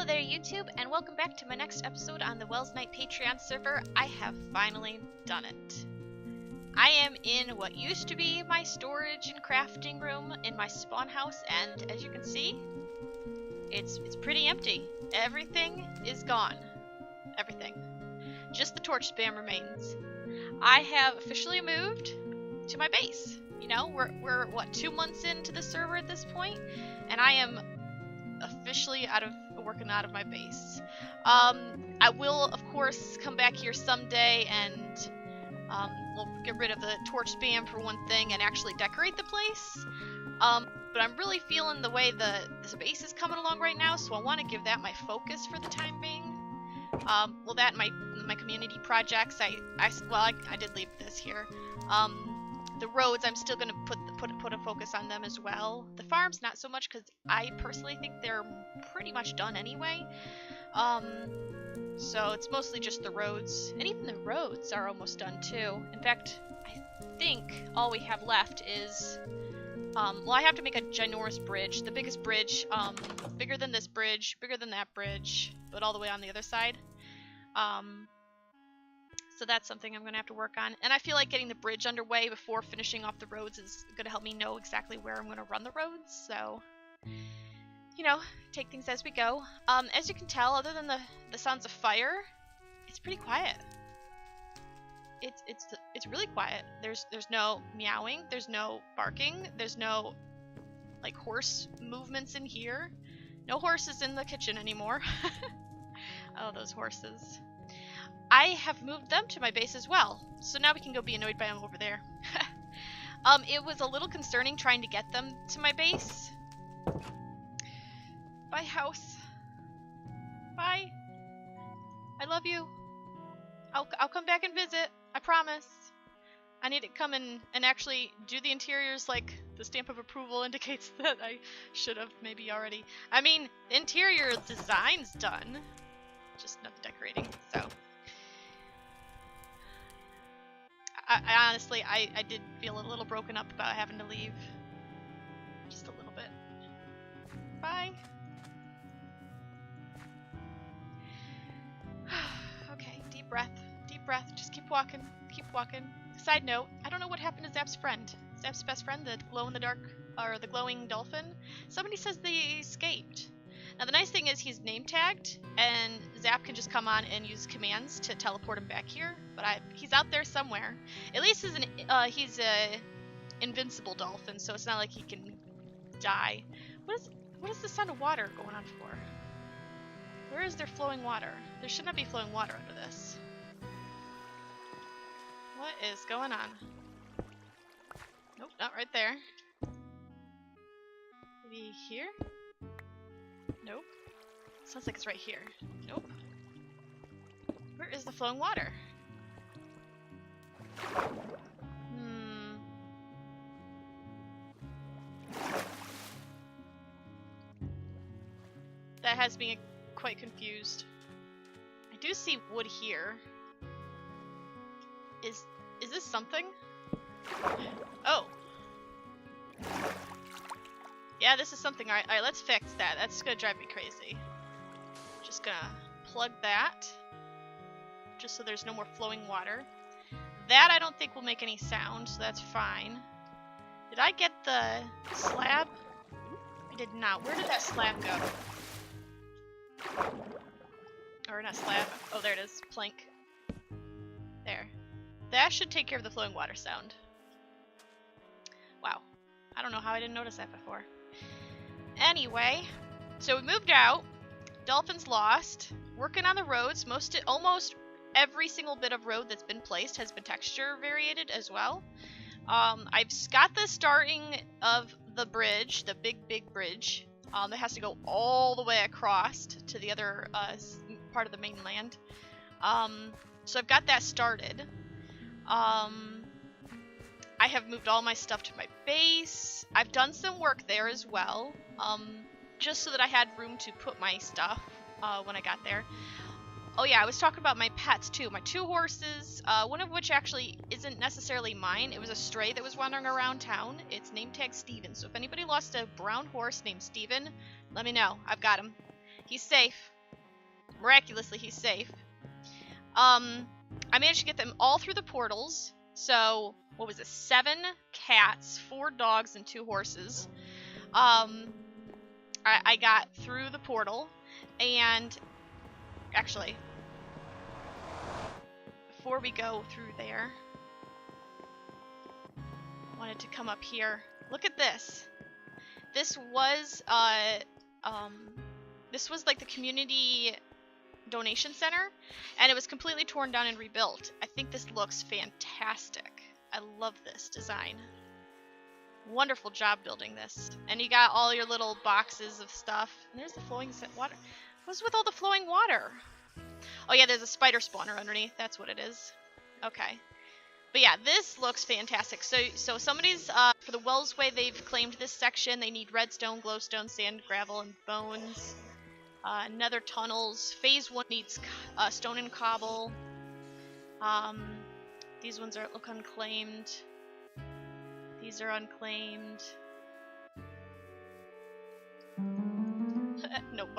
Hello there YouTube, and welcome back to my next episode on the Welsknight Patreon server. I have finally done it. I am in what used to be my storage and crafting room in my spawn house, and as you can see, it's pretty empty. Everything is gone. Everything. Just the torch spam remains. I have officially moved to my base. You know, we're what, 2 months into the server at this point, and I am officially working out of my base. I will, of course, come back here someday and we'll get rid of the torch spam for one thing and actually decorate the place. But I'm really feeling the way this base is coming along right now, so I want to give that my focus for the time being. Well, that and my community projects. I did leave this here. The roads, I'm still gonna put a focus on them as well. The farms, not so much, because I personally think they're pretty much done anyway. So it's mostly just the roads, and even the roads are almost done too. In fact, I think all we have left is, well, I have to make a ginormous bridge, the biggest bridge, bigger than this bridge, bigger than that bridge, but all the way on the other side. So that's something I'm going to have to work on. And I feel like getting the bridge underway before finishing off the roads is going to help me know exactly where I'm going to run the roads. So, you know, take things as we go. As you can tell, other than the sounds of fire, it's pretty quiet. It's really quiet. There's no meowing, there's no barking, there's no like horse movements in here. No horses in the kitchen anymore. Oh, those horses. I have moved them to my base as well, so now we can go be annoyed by them over there. It was a little concerning trying to get them to my base. Bye, house. Bye. I love you. I'll come back and visit. I promise. I need to come in and actually do the interiors like the stamp of approval indicates that I should have maybe already. I mean, the interior design's done, just not the decorating, so. I honestly, I did feel a little broken up about having to leave. Just a little bit. Bye. Okay, deep breath, just keep walking, Side note, I don't know what happened to Zap's friend. Zap's best friend, the glow-in-the-dark, or the glowing dolphin. Somebody says they escaped. Now the nice thing is he's name tagged, and Zap can just come on and use commands to teleport him back here. But he's out there somewhere. Elise is he's a invincible dolphin, so it's not like he can die. What is the sound of water going on for? Where is there flowing water? There should not be flowing water under this. What is going on? Nope, not right there. Maybe here? Nope. Sounds like it's right here. Nope. Where is the flowing water? That has me quite confused. I do see wood here. Is this something? Oh. Yeah, this is something. Alright, let's fix that. That's gonna drive me crazy. Just gonna plug that. Just so there's no more flowing water. That I don't think will make any sound, so that's fine. Did I get the slab? I did not. Where did that slab go? Or not slab. Oh, there it is. Plank. There. That should take care of the flowing water sound. Wow. I don't know how I didn't notice that before. Anyway, so we moved out. Dolphin's lost. Working on the roads. Almost every single bit of road that's been placed has been texture variated as well. I've got the starting of the bridge, the big bridge. That has to go all the way across to the other part of the mainland. So I've got that started. I have moved all my stuff to my base. I've done some work there as well, just so that I had room to put my stuff when I got there. Oh yeah, I was talking about my pets too. My 2 horses, one of which actually isn't necessarily mine. It was a stray that was wandering around town. It's name tag Steven, so if anybody lost a brown horse named Steven, let me know. I've got him. He's safe. Miraculously, he's safe. I managed to get them all through the portals. So, what was it? 7 cats, 4 dogs, and 2 horses. I got through the portal, and actually, before we go through there, I wanted to come up here. Look at this. This was like the community donation center, and it was completely torn down and rebuilt. I think this looks fantastic. I love this design. Wonderful job building this. And you got all your little boxes of stuff. And there's the flowing water. What's with all the flowing water? Oh yeah, there's a spider spawner underneath. That's what it is. Okay. But yeah, this looks fantastic. So somebody's, for the Wellsway, they've claimed this section. They need redstone, glowstone, sand, gravel, and bones. Nether tunnels. Phase 1 needs stone and cobble. These ones look unclaimed. These are unclaimed. Nope.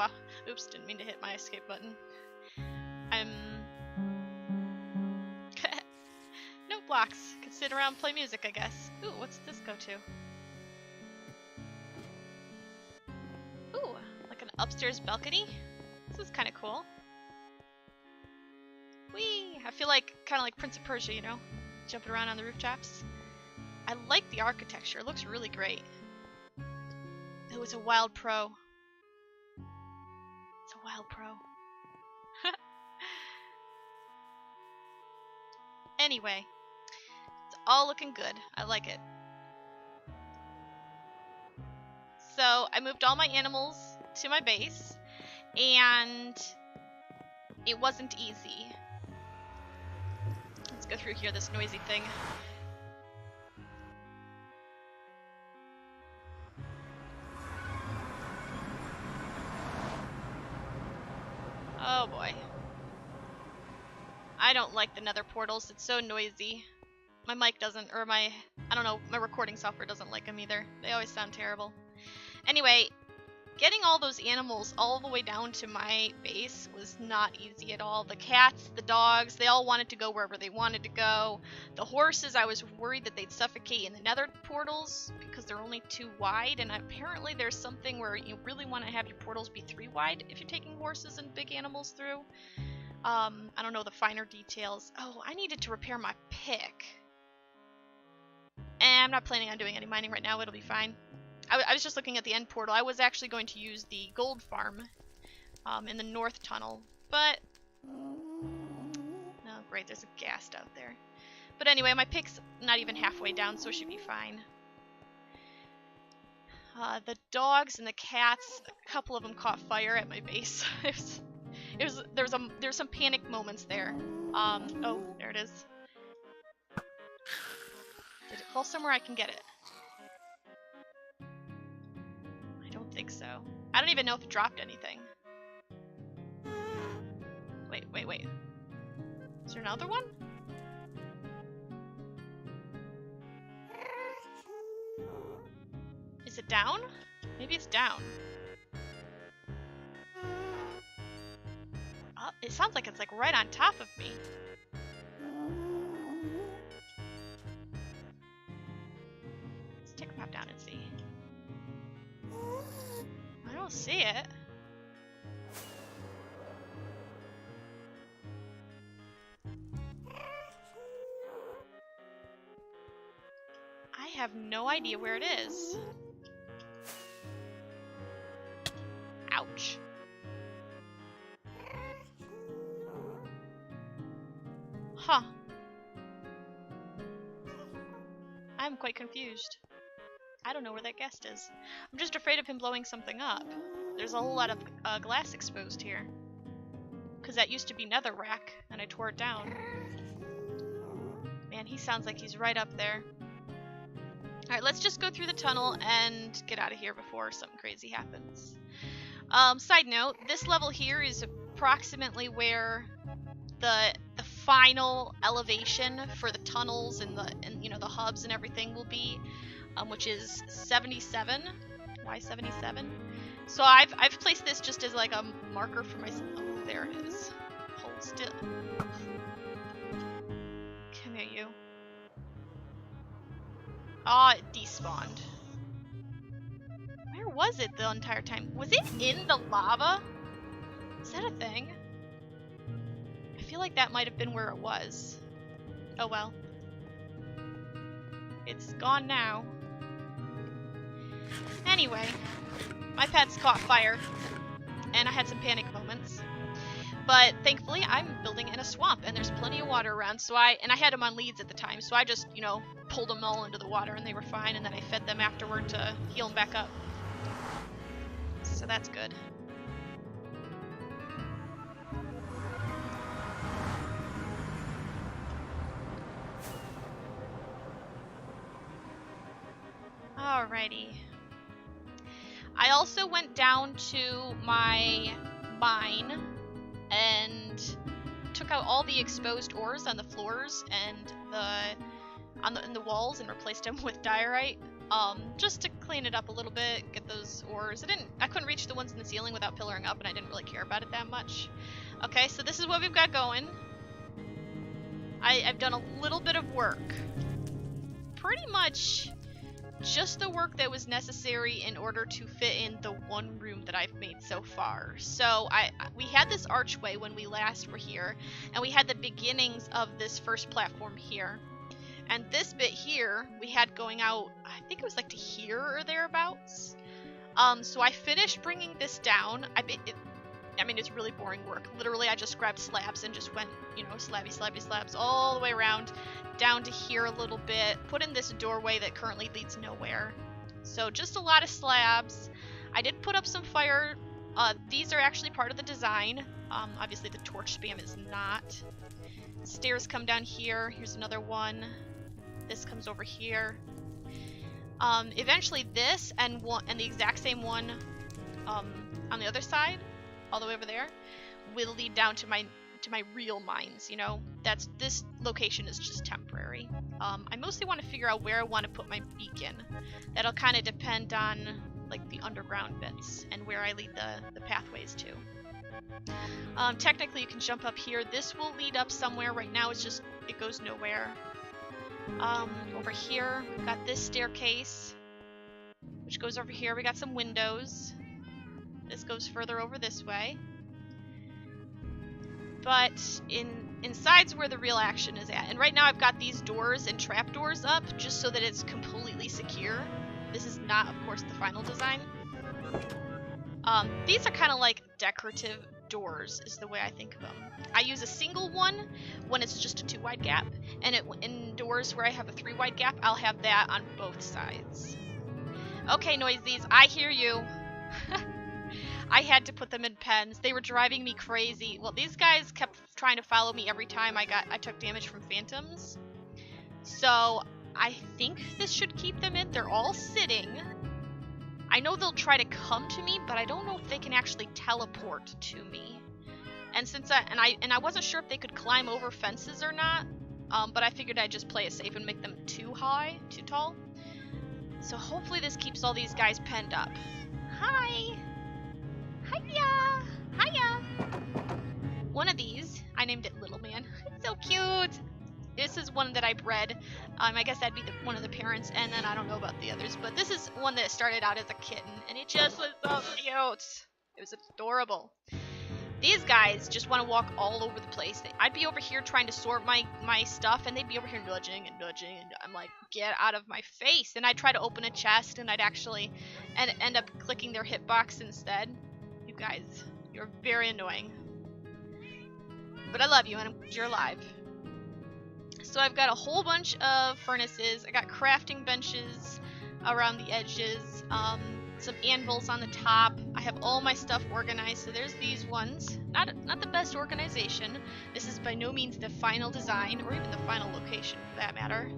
Oops, didn't mean to hit my escape button. No blocks. Could sit around and play music, I guess. Ooh, what's this go to? Ooh, like an upstairs balcony? This is kind of cool. Whee! I feel like, kind of like Prince of Persia, you know? Jumping around on the rooftops. I like the architecture. It looks really great. Oh, it's a wild pro. It's a wild pro. Anyway, it's all looking good. I like it. So I moved all my animals to my base, and it wasn't easy. Let's go through here, this noisy thing. Oh boy. I don't like the nether portals. It's so noisy. My mic doesn't, or I don't know, my recording software doesn't like them either. They always sound terrible. Anyway, getting all those animals all the way down to my base was not easy at all. The cats, the dogs, they all wanted to go wherever they wanted to go. The horses, I was worried that they'd suffocate in the nether portals because they're only 2 wide, and apparently there's something where you really want to have your portals be 3 wide if you're taking horses and big animals through. I don't know the finer details. Oh, I needed to repair my pick. And I'm not planning on doing any mining right now, it'll be fine. I was just looking at the end portal. I was actually going to use the gold farm in the north tunnel, but... Oh, great, there's a ghast out there. But anyway, my pick's not even halfway down, so it should be fine. The dogs and the cats, a couple of them caught fire at my base. There's some panic moments there. Oh, there it is. Did it fall somewhere I can get it? I don't think so. I don't even know if it dropped anything. Wait. Is there another one? Is it down? Maybe it's down. Oh, it sounds like it's like right on top of me. Let's take a pop down and see. I don't see it. I have no idea where it is. Ouch. Huh. I'm quite confused. I don't know where that guest is. I'm just afraid of him blowing something up. There's a whole lot of glass exposed here. Because that used to be netherrack, and I tore it down. Man, he sounds like he's right up there. Alright, let's just go through the tunnel and get out of here before something crazy happens. Side note, this level here is approximately where the final elevation for the tunnels and you know, the hubs and everything will be, which is 77. Why 77? So I've placed this just as like a marker for myself. Oh, there it is. Hold still. Come here, you. Ah, it despawned. Where was it the entire time? Was it in the lava? Is that a thing? I feel like that might have been where it was. Oh well. It's gone now. Anyway, my pets caught fire, and I had some panic moments. But thankfully, I'm building in a swamp, and there's plenty of water around. So I had them on leads at the time, so I just, you know, pulled them all into the water, and they were fine. And then I fed them afterward to heal them back up. So that's good. Alrighty. I also went down to my mine and took out all the exposed ores on the floors and in the walls and replaced them with diorite, just to clean it up a little bit, get those ores. I couldn't reach the ones in the ceiling without pillaring up, and I didn't really care about it that much. Okay, so this is what we've got going. I've done a little bit of work. Pretty much just the work that was necessary in order to fit in the one room that I've made so far. So we had this archway when we last were here, and we had the beginnings of this first platform here. And this bit here, we had going out, I think it was like to here or thereabouts. So I finished bringing this down. I mean, it's really boring work. Literally, I just grabbed slabs and just went, you know, slabby, slabs all the way around, down to here a little bit, put in this doorway that currently leads nowhere. So just a lot of slabs. I did put up some fire. These are actually part of the design. Obviously, the torch spam is not. Stairs come down here. Here's another one. This comes over here. Eventually, this and the exact same one on the other side, all the way over there, will lead down to my real mines. You know, this location is just temporary. I mostly want to figure out where I want to put my beacon. That'll kind of depend on like the underground bits and where I lead the pathways to. Technically, you can jump up here. This will lead up somewhere. Right now, it goes nowhere. Over here, we've got this staircase, which goes over here. We got some windows. This goes further over this way. But inside's where the real action is at. And right now I've got these doors and trapdoors up just so that it's completely secure. This is not, of course, the final design. These are kind of like decorative doors is the way I think of them. I use a single one when it's just a 2-wide gap. And in doors where I have a 3-wide gap, I'll have that on both sides. Okay, Noisies, I hear you. I had to put them in pens. They were driving me crazy. Well, these guys kept trying to follow me every time I took damage from phantoms. So I think this should keep them in. They're all sitting. I know they'll try to come to me, but I don't know if they can actually teleport to me. And since I wasn't sure if they could climb over fences or not, but I figured I'd just play it safe and make them too tall. So hopefully this keeps all these guys penned up. Hi! Hiya! Hiya! One of these, I named it Little Man. It's so cute! This is one that I bred. I guess that'd be one of the parents, and then I don't know about the others, but this is one that started out as a kitten, and it just was so cute. It was adorable. These guys just want to walk all over the place. I'd be over here trying to sort my stuff, and they'd be over here nudging, and I'm like, get out of my face. And I'd try to open a chest, and I'd actually end up clicking their hitbox instead. You guys, you're very annoying. But I love you, and I'm glad you're alive. So I've got a whole bunch of furnaces. I got crafting benches around the edges. Some anvils on the top. I have all my stuff organized. So there's these ones. Not the best organization. This is by no means the final design, or even the final location for that matter.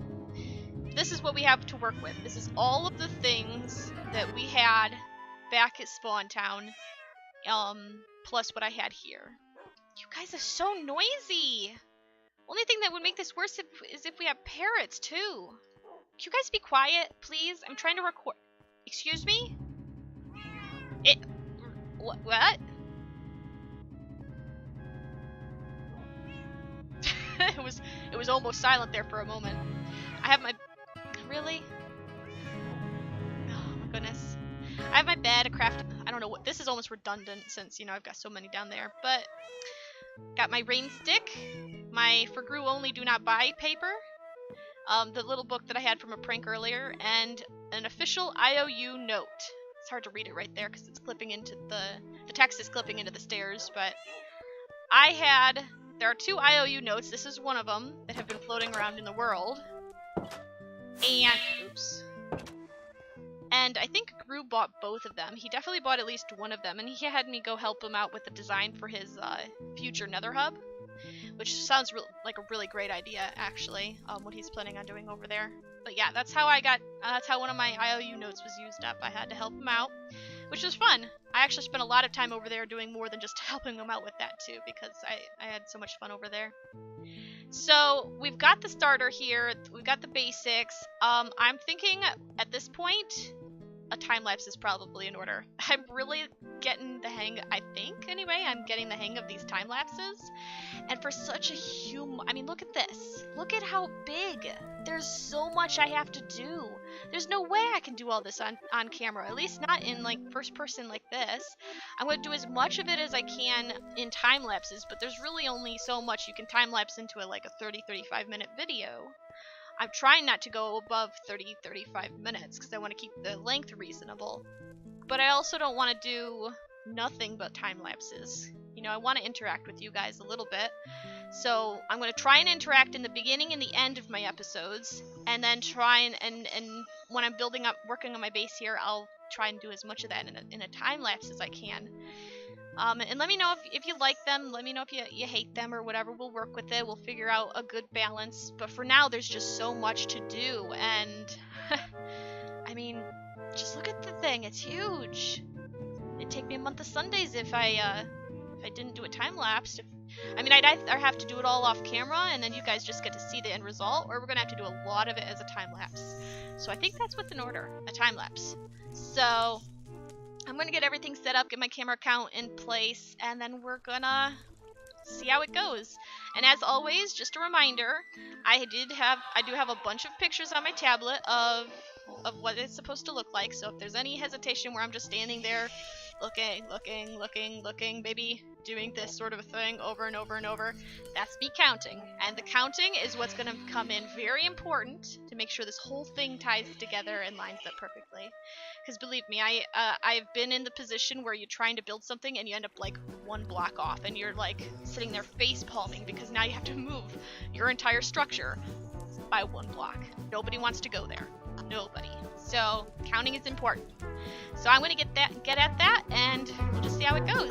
This is what we have to work with. This is all of the things that we had back at Spawn Town, plus what I had here. You guys are so noisy. Only thing that would make this worse is if we have parrots too. Can you guys be quiet, please? I'm trying to record. Excuse me? It... What? It was almost silent there for a moment. I have my... Really? Oh my goodness. I have my bed, a craft... I don't know what... This is almost redundant since, you know, I've got so many down there. But... Got my rain stick. My For Gru Only Do Not Buy paper. The little book that I had from a prank earlier. And an official IOU note. It's hard to read it right there because it's clipping into the text is clipping into the stairs. But I had... There are 2 IOU notes. This is one of them that have been floating around in the world. And... Oops. And I think Gru bought both of them. He definitely bought at least one of them, and he had me go help him out with the design for his future Nether hub, which sounds like a really great idea, actually. What he's planning on doing over there. But yeah, that's how that's how one of my IOU notes was used up. I had to help him out, which was fun. I actually spent a lot of time over there doing more than just helping him out with that too, because I had so much fun over there. So we've got the starter here. We've got the basics. I'm thinking at this point, a time lapse is probably in order. I'm really getting the hang. I think anyway, I'm getting the hang of these time lapses. And for such a I mean, look at this. Look at how big. There's so much I have to do. There's no way I can do all this on camera. At least not in like first person like this. I'm going to do as much of it as I can in time lapses, but there's really only so much you can time lapse into like a 30-35 minute video. I'm trying not to go above 30-35 minutes because I want to keep the length reasonable. But I also don't want to do nothing but time lapses. You know, I want to interact with you guys a little bit. So I'm going to try and interact in the beginning and the end of my episodes. And then try and when I'm working on my base here, I'll try and do as much of that in a time lapse as I can. And let me know if you like them. Let me know if you hate them or whatever. We'll work with it. We'll figure out a good balance. But for now, there's just so much to do. And, I mean, just look at the thing. It's huge. It'd take me a month of Sundays if I didn't do a time lapse. I mean, I'd either have to do it all off camera, and then you guys just get to see the end result, or we're going to have to do a lot of it as a time lapse. So I think that's what's in order, a time lapse. So... I'm going to get everything set up, get my camera account in place, and then we're going to see how it goes. And as always, just a reminder, I do have a bunch of pictures on my tablet of what it's supposed to look like. So if there's any hesitation where I'm just standing there looking, maybe doing this sort of a thing over and over and over, that's me counting. And the counting is what's going to come in very important to make sure this whole thing ties together and lines up perfectly. Because believe me, I've been in the position where you're trying to build something and you end up like one block off and you're like sitting there face palming because now you have to move your entire structure by one block. Nobody wants to go there. Nobody. So counting is important. So I'm going to get at that, and we'll just see how it goes.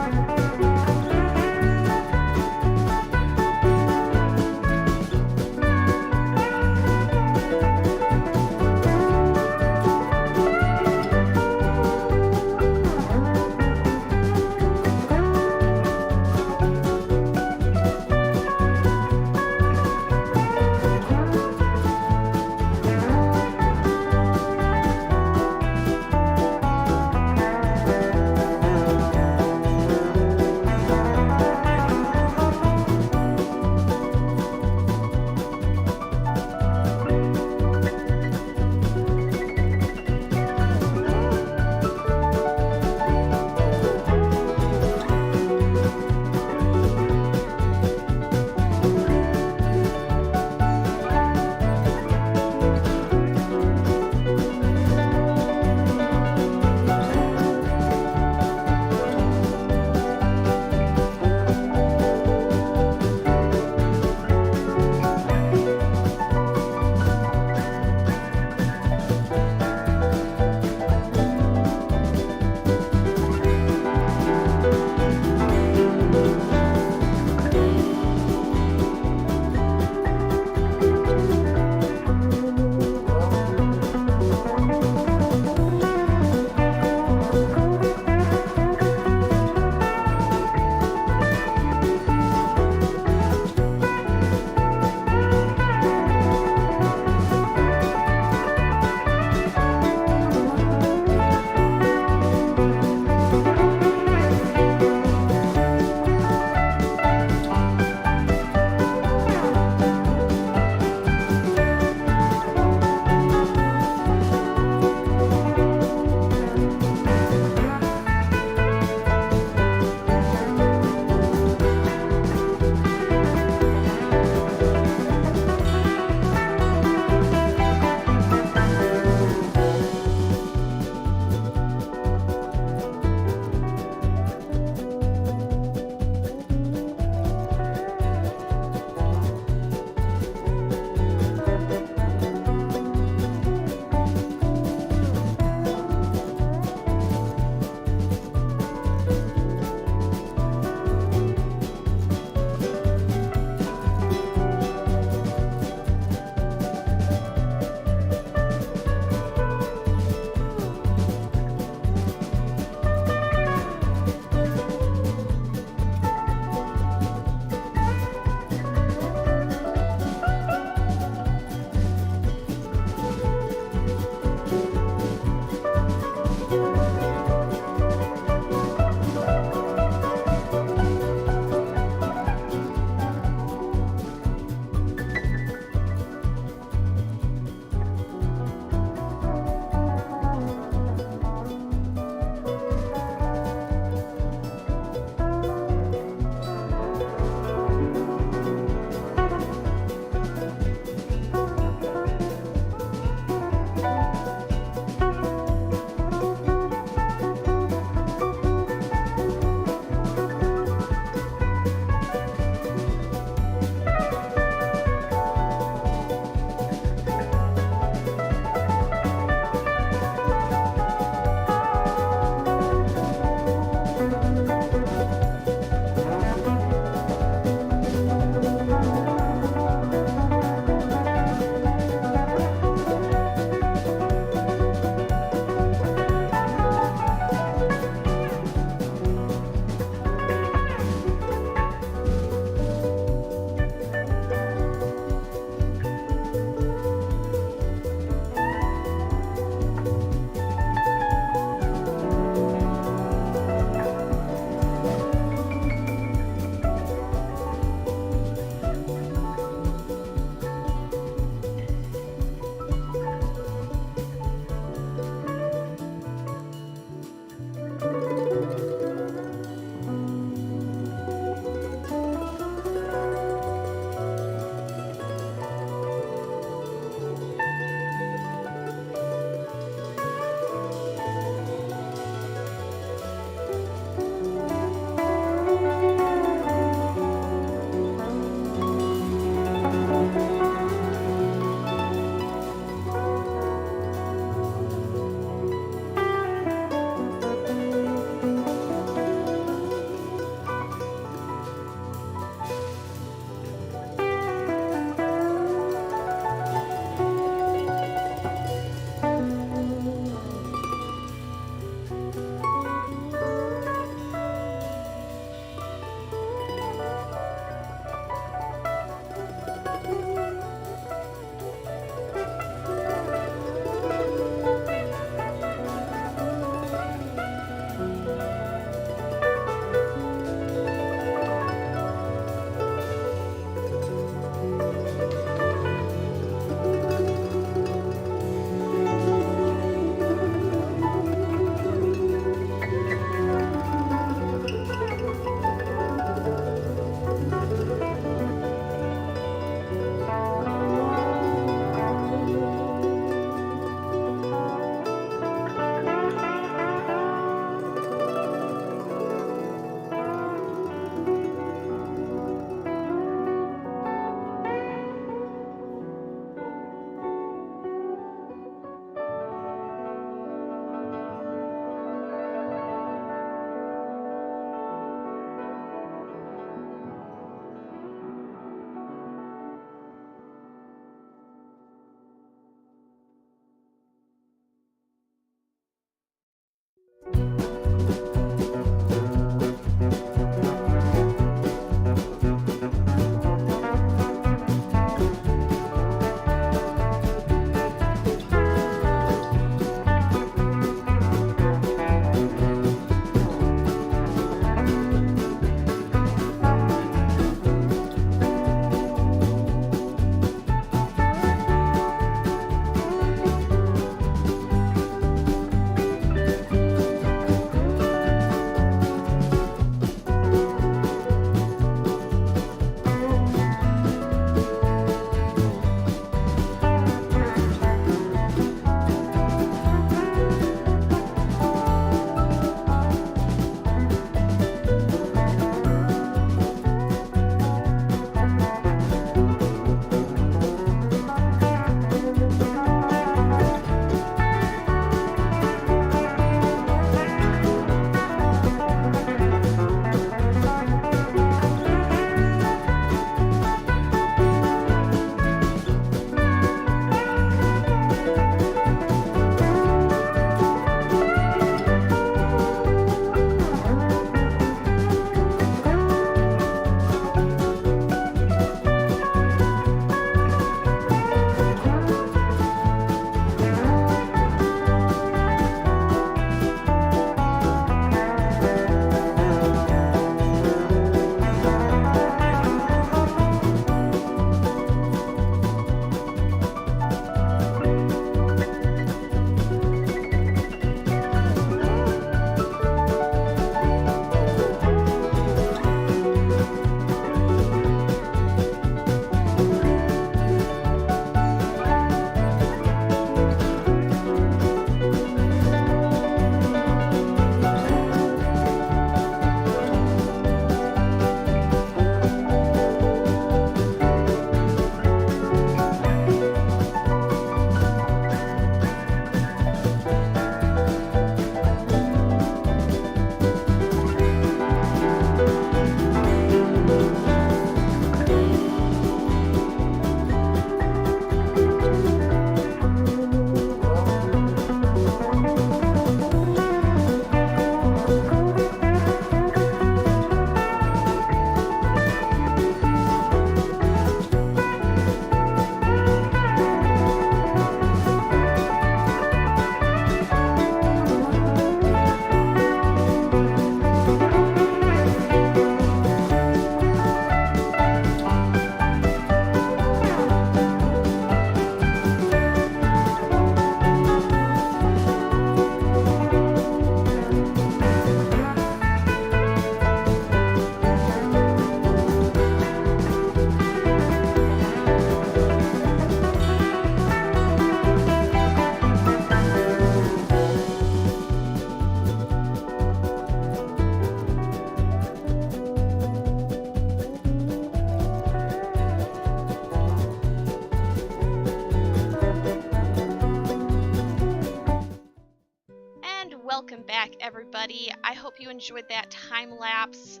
Welcome back, everybody. I hope you enjoyed that time lapse.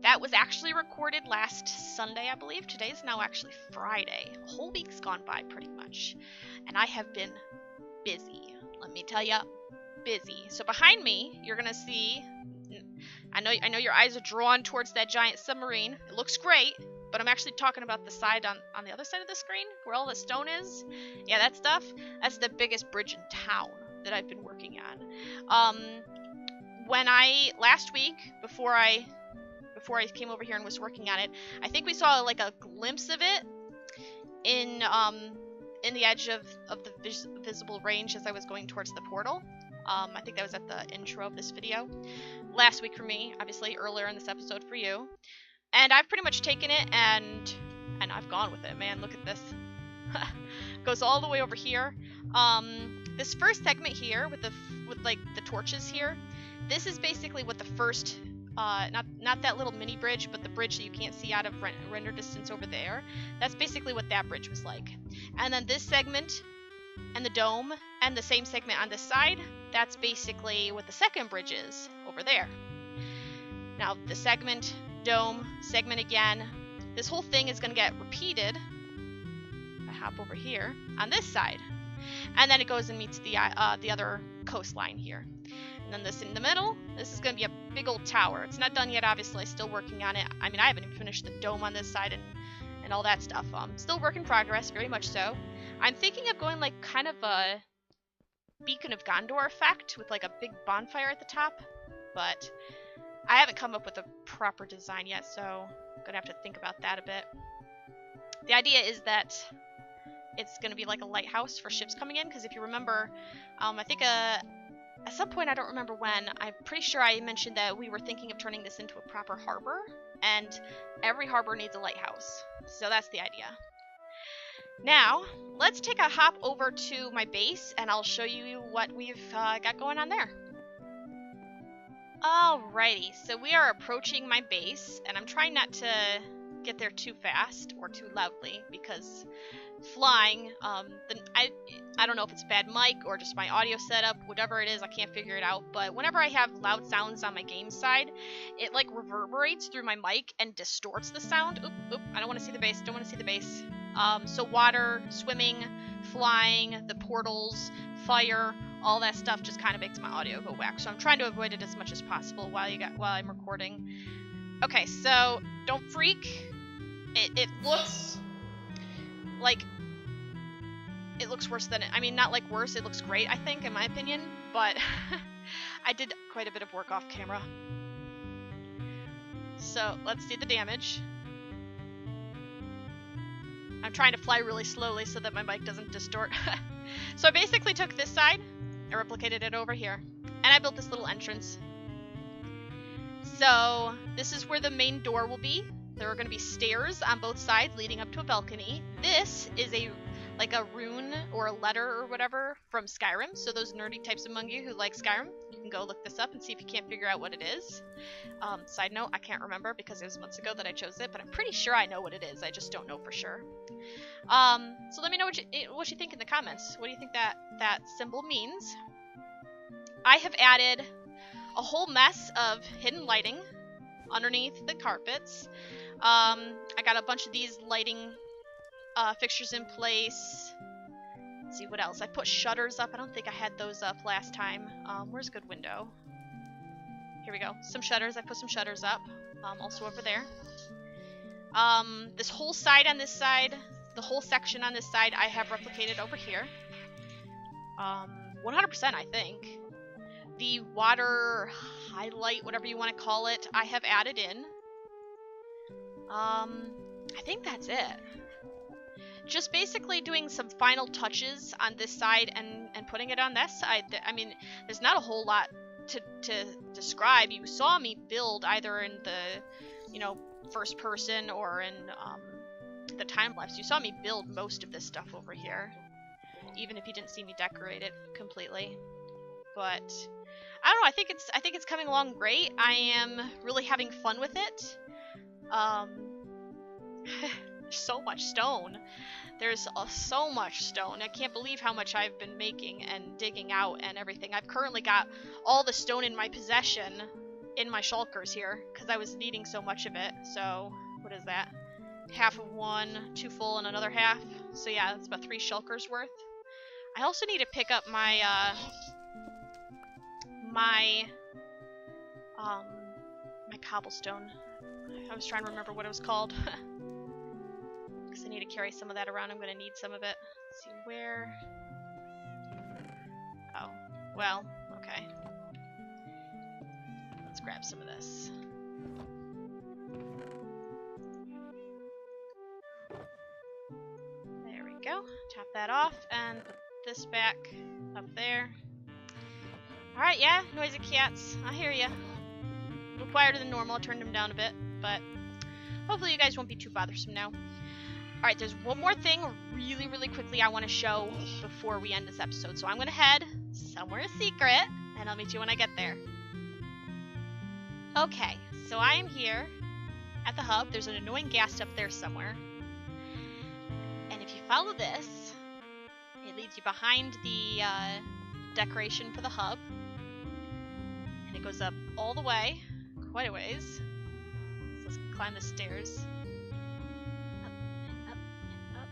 That was actually recorded last Sunday, I believe. Today's now actually Friday. A whole week's gone by, pretty much. And I have been busy. Let me tell ya, busy. So behind me, you're gonna see... I know your eyes are drawn towards that giant submarine. It looks great, but I'm actually talking about the side on the other side of the screen, where all the stone is. Yeah, that stuff. That's the biggest bridge in town that I've been working on. Last week, before I came over here and was working on it, I think we saw like a glimpse of it in the edge of the visible range as I was going towards the portal. I think that was at the intro of this video. Last week for me, obviously earlier in this episode for you. And I've pretty much taken it and I've gone with it, man. Look at this. Goes all the way over here. This first segment here with like the torches here, this is basically what the first not that little mini bridge, but the bridge that you can't see out of render distance over there. That's basically what that bridge was like. And then this segment and the dome and the same segment on this side, that's basically what the second bridge is over there. Now the segment, dome, segment again, this whole thing is going to get repeated. I hop over here on this side, and then it goes and meets the other coastline here. And then this in the middle, this is going to be a big old tower. It's not done yet, obviously. Still working on it. I mean, I haven't even finished the dome on this side and all that stuff. Still work in progress, very much so. I'm thinking of going like kind of a Beacon of Gondor effect with like a big bonfire at the top, but I haven't come up with a proper design yet, so I'm going to have to think about that a bit. The idea is that it's going to be like a lighthouse for ships coming in, because if you remember, I think at some point, I don't remember when, I'm pretty sure I mentioned that we were thinking of turning this into a proper harbor, and every harbor needs a lighthouse. So that's the idea. Now, let's take a hop over to my base, and I'll show you what we've got going on there. Alrighty, so we are approaching my base, and I'm trying not to get there too fast or too loudly, because flying, I don't know if it's a bad mic or just my audio setup, whatever it is, I can't figure it out, but whenever I have loud sounds on my game side, it like reverberates through my mic and distorts the sound. Oop, I don't want to see the base, don't want to see the base. So water, swimming, flying, the portals, fire, all that stuff just kind of makes my audio go whack, so I'm trying to avoid it as much as possible while I'm recording. Okay, so don't freak. It looks like it looks worse than it. I mean, not like worse. It looks great, I think, in my opinion. But I did quite a bit of work off camera. So let's see the damage. I'm trying to fly really slowly so that my mic doesn't distort. So I basically took this side, I replicated it over here, and I built this little entrance. So this is where the main door will be. There are going to be stairs on both sides leading up to a balcony. This is like a rune or a letter or whatever from Skyrim. So those nerdy types among you who like Skyrim, you can go look this up and see if you can't figure out what it is. Side note, I can't remember because it was months ago that I chose it, but I'm pretty sure I know what it is. I just don't know for sure. So let me know what you think in the comments. What do you think that symbol means? I have added a whole mess of hidden lighting underneath the carpets. I got a bunch of these lighting fixtures in place. Let's see what else. I put shutters up. I don't think I had those up last time. Where's a good window? Here we go. Some shutters. I put some shutters up. Also over there. This whole side on this side, the whole section on this side, I have replicated over here. 100%, I think. The water highlight, whatever you want to call it, I have added in. I think that's it. Just basically doing some final touches on this side and putting it on this side. I mean, there's not a whole lot to describe. You saw me build either in the, first person or in the time lapse. You saw me build most of this stuff over here, even if you didn't see me decorate it completely. But I don't know. I think it's coming along great. I am really having fun with it. So much stone. There's so much stone. I can't believe how much I've been making and digging out and everything. I've currently got all the stone in my possession in my shulkers here, because I was needing so much of it. So, what is that? Half of one, 2 full, and another half. So yeah, that's about 3 shulkers worth. I also need to pick up my, my cobblestone. I was trying to remember what it was called. Because I need to carry some of that around. I'm going to need some of it. Let's see where. Oh, well, okay. Let's grab some of this. There we go. Tap that off and put this back up there. Alright, yeah, noisy cats. I hear ya. A little quieter than normal. I turned them down a bit, but hopefully you guys won't be too bothersome now. Alright, there's one more thing really, really quickly I want to show before we end this episode. So I'm going to head somewhere secret, and I'll meet you when I get there. Okay, so I am here at the hub. There's an annoying ghast up there somewhere. And if you follow this, it leads you behind the decoration for the hub. And it goes up all the way, quite a ways. So let's climb the stairs. Up and up and up.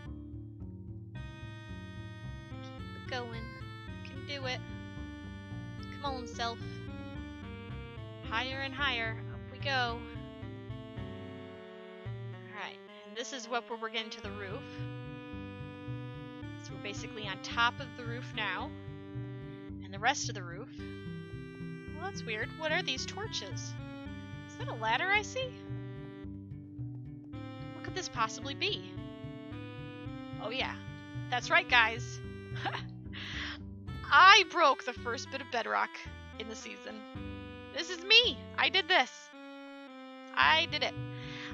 Keep it going. You can do it. Come on, self. Higher and higher. Up we go. Alright, and this is what we're getting to the roof. So we're basically on top of the roof now. And the rest of the roof. Well, that's weird. What are these torches? Is that a ladder I see? What could this possibly be? Oh yeah. That's right, guys. I broke the first bit of bedrock in the season. This is me! I did this! I did it.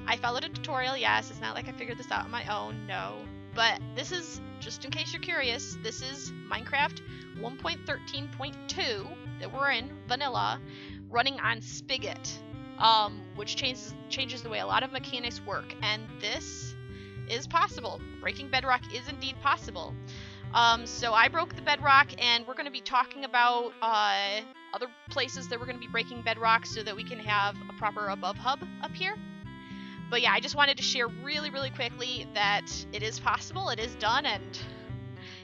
I followed a tutorial, yes. It's not like I figured this out on my own, no. But this is, just in case you're curious, this is Minecraft 1.13.2 that we're in, vanilla, running on Spigot, which changes the way a lot of mechanics work, and this is possible. Breaking bedrock is indeed possible. So I broke the bedrock, and we're going to be talking about other places that we're going to be breaking bedrock so that we can have a proper above hub up here. But yeah, I just wanted to share really, really quickly that it is possible, it is done, and,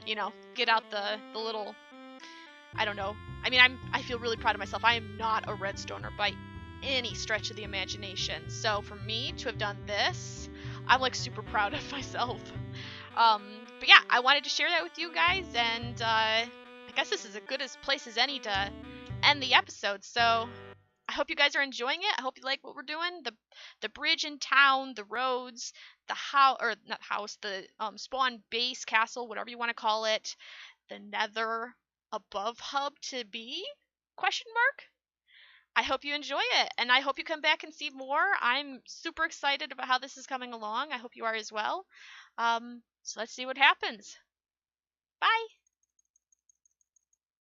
you know, get out the little, I don't know. I mean, I feel really proud of myself. I am not a redstoner by any stretch of the imagination. So for me to have done this, I'm like super proud of myself. But yeah, I wanted to share that with you guys, and I guess this is as good a place as any to end the episode. So I hope you guys are enjoying it. I hope you like what we're doing. The bridge in town, the roads, the house, or not house, the spawn base, castle, whatever you want to call it, the nether above hub to be, question mark. I hope you enjoy it, and I hope you come back and see more. I'm super excited about how this is coming along. I hope you are as well. So let's see what happens. Bye!